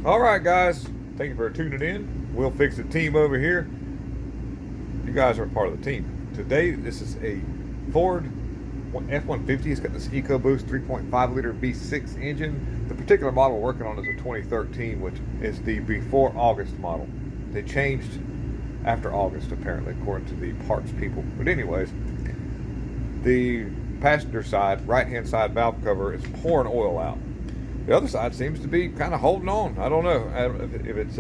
All right, guys. Thank you for tuning in. We'll Fix It team over here. You guys are part of the team. Today, this is a Ford F-150. It's got this Ecoboost 3.5 liter V6 engine. The particular model we're working on is a 2013, which is the before August model. They changed after August, apparently, according to the parts people. But anyways, the passenger side, right-hand side valve cover is pouring oil out. The other side seems to be kind of holding on. I don't know if it's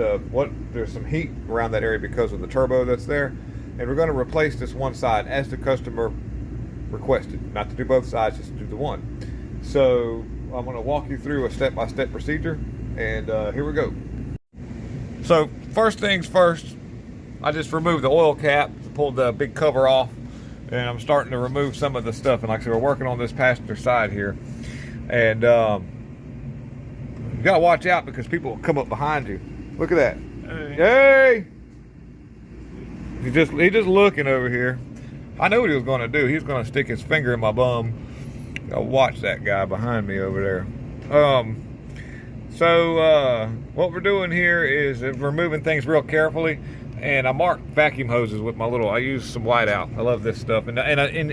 there's some heat around that area because of the turbo that's there. And we're going to replace this one side as the customer requested. Not to do both sides, just to do the one. So I'm going to walk you through a step-by-step procedure, and here we go. So first things first, I just removed the oil cap, pulled the big cover off, and I'm starting to remove some of the stuff. And like I said, we're working on this passenger side here, and you gotta watch out because people will come up behind you. Look at that. Hey! He's just looking over here. I knew what he was gonna do. He was gonna stick his finger in my bum. Gotta watch that guy behind me over there. What we're doing here is we're moving things real carefully. And I marked vacuum hoses with my I use some whiteout. I love this stuff. And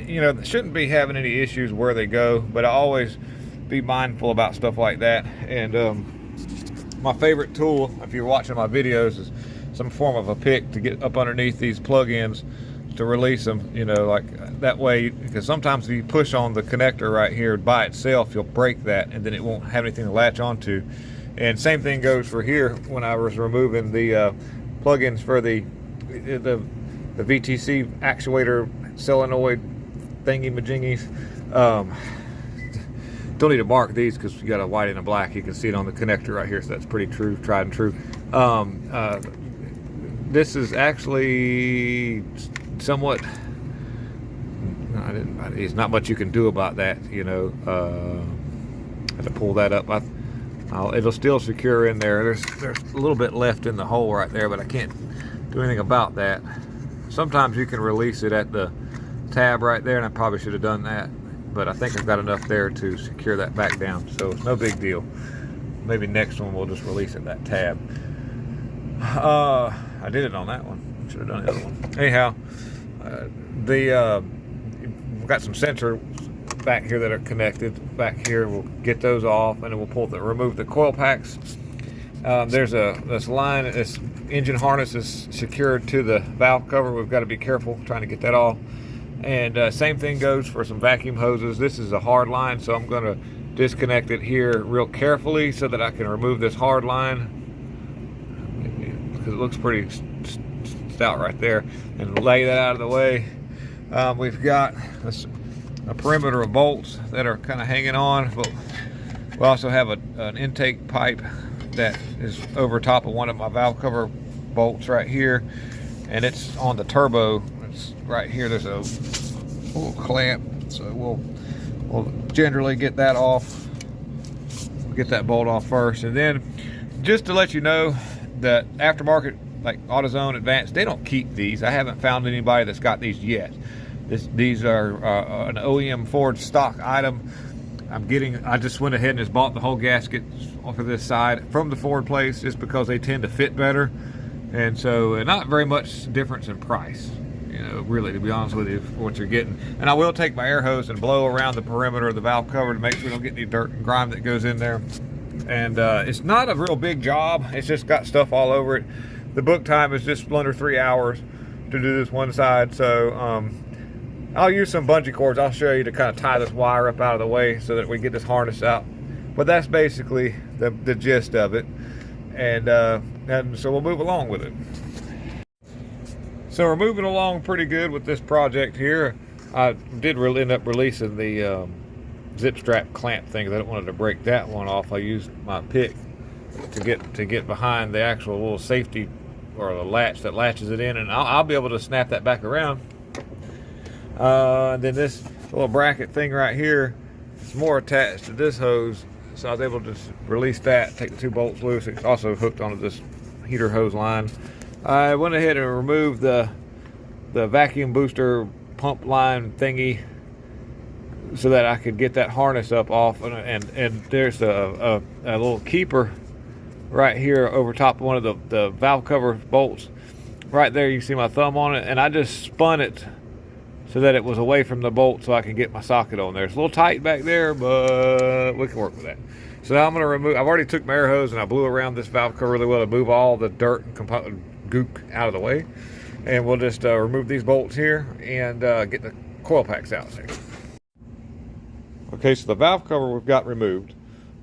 you know, shouldn't be having any issues where they go, but I always be mindful about stuff like that. And my favorite tool, if you're watching my videos, is some form of a pick to get up underneath these plug-ins to release them, you know, like that way, because sometimes if you push on the connector right here by itself, you'll break that and then it won't have anything to latch onto. And same thing goes for here when I was removing the plug-ins for the VTC actuator solenoid thingy-majingies. Don't need to mark these because you got a white and a black. You can see it on the connector right here, so that's pretty true, tried and true. This is actually somewhat, there's not much you can do about that, you know. I had to pull that up. It'll still secure in there. There's a little bit left in the hole right there, but I can't do anything about that. Sometimes you can release it at the tab right there, and I probably should have done that, but I think I've got enough there to secure that back down, so it's no big deal. Maybe next one we'll just release it that tab. I did it on that one. Should have done the other one. Anyhow, we've got some sensors back here that are connected. Back here, we'll get those off, and then we'll remove the coil packs. There's this line, this engine harness is secured to the valve cover. We've got to be careful trying to get that off. And same thing goes for some vacuum hoses. This is a hard line, so I'm going to disconnect it here real carefully so that I can remove this hard line, because it looks pretty stout right there, and lay that out of the way. We've got a perimeter of bolts that are kind of hanging on, but we also have an intake pipe that is over top of one of my valve cover bolts right here, and it's on the turbo. It's right here. There's a little clamp, so we'll generally get that off. We'll get that bolt off first, and then just to let you know that aftermarket, like AutoZone, Advanced, they don't keep these. I haven't found anybody that's got these yet. These are an OEM Ford stock item. I just went ahead and just bought the whole gasket off of this side from the Ford place, just because they tend to fit better, and so not very much difference in price, you know, really, to be honest with you, for what you're getting. And I will take my air hose and blow around the perimeter of the valve cover to make sure we don't get any dirt and grime that goes in there. And it's not a real big job. It's just got stuff all over it. The book time is just under 3 hours to do this one side, so I'll use some bungee cords. I'll show you to kind of tie this wire up out of the way so that we get this harness out. But that's basically the gist of it, and so we'll move along with it. So we're moving along pretty good with this project here. I did really end up releasing the zip strap clamp thing, because I didn't want to break that one off. I used my pick to get behind the actual little safety, or the latch that latches it in, and I'll be able to snap that back around. And then this little bracket thing right here is more attached to this hose, so I was able to just release that, take the 2 bolts loose. It's also hooked onto this heater hose line. I went ahead and removed the vacuum booster pump line thingy so that I could get that harness up off, and there's a little keeper right here over top of one of the valve cover bolts. Right there, you can see my thumb on it, and I just spun it so that it was away from the bolt so I can get my socket on there. It's a little tight back there, but we can work with that. So now I'm going to remove, I've already took my air hose and I blew around this valve cover really well to move all the dirt and gook out of the way. And we'll just remove these bolts here and get the coil packs out there. Okay, so the valve cover we've got removed.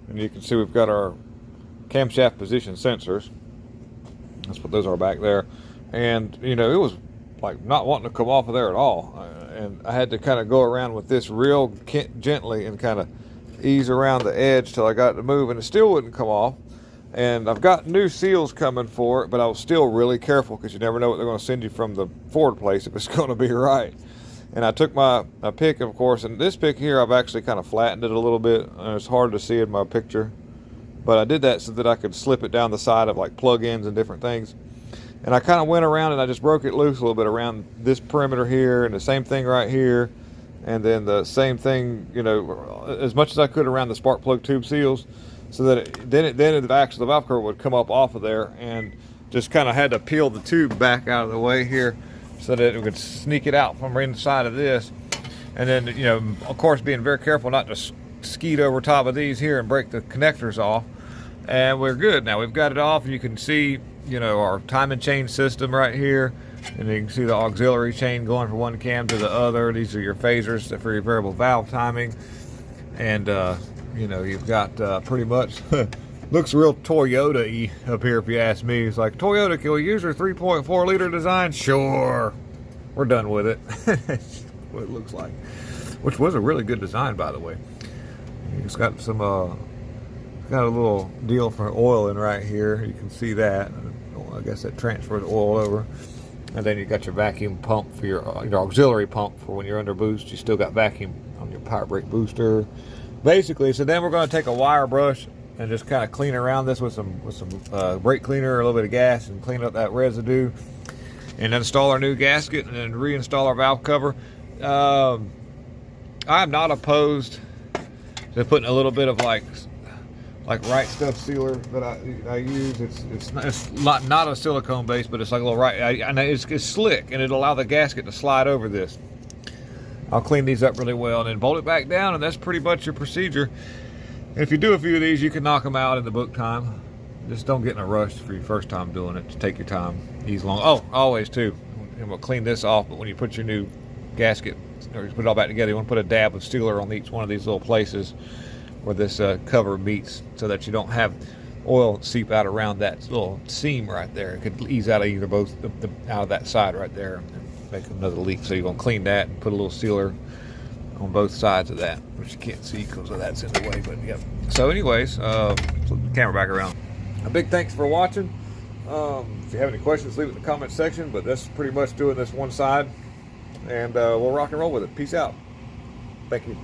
And you can see we've got our camshaft position sensors. That's what those are back there. And, you know, it was like not wanting to come off of there at all. And I had to kind of go around with this real gently and kind of ease around the edge till I got it to move, and it still wouldn't come off. And I've got new seals coming for it, but I was still really careful because you never know what they're going to send you from the forward place if it's going to be right. And I took my pick, of course, and this pick here I've actually kind of flattened it a little bit. It's hard to see in my picture, but I did that so that I could slip it down the side of like plug-ins and different things. And I kind of went around and I just broke it loose a little bit around this perimeter here, and the same thing right here, and then the same thing, you know, as much as I could around the spark plug tube seals, so that then the actual valve cover would come up off of there, and just kind of had to peel the tube back out of the way here so that it would sneak it out from inside of this. And then, you know, of course, being very careful not to skeet over top of these here and break the connectors off. And we're good now. We've got it off. You can see, you know, our timing chain system right here, and you can see the auxiliary chain going from one cam to the other. These are your phasers for your variable valve timing. And you know, you've got pretty much looks real Toyota-y up here if you ask me. It's like, Toyota, can we use your 3.4 liter design? Sure, we're done with it. That's what it looks like, which was a really good design, by the way. It's got some got a little deal for oil in right here. You can see that. I guess that transfers oil over. And then you got your vacuum pump for your auxiliary pump for when you're under boost. You still got vacuum on your power brake booster. Basically, so then we're going to take a wire brush and just kind of clean around this with some brake cleaner or a little bit of gas and clean up that residue, and install our new gasket and then reinstall our valve cover. I'm not opposed to putting a little bit of like Right Stuff sealer that I use. It's not a silicone base, but it's like a little and it's slick, and it'll allow the gasket to slide over this. I'll clean these up really well and then bolt it back down, and that's pretty much your procedure. And if you do a few of these, you can knock them out in the book time. Just don't get in a rush for your first time doing it. Just take your time, ease along. Oh, always too, and we'll clean this off, but when you put your new gasket, or you put it all back together, you want to put a dab of sealer on each one of these little places where this cover meets, so that you don't have oil seep out around that little seam right there. It could ease out of either both out of that side right there and make another leak. So you're going to clean that and put a little sealer on both sides of that, which you can't see because of that's in the way, but yep. So anyways, flip the camera back around. A big thanks for watching. If you have any questions, leave it in the comment section, but that's pretty much doing this one side, and we'll rock and roll with it. Peace out. Thank you.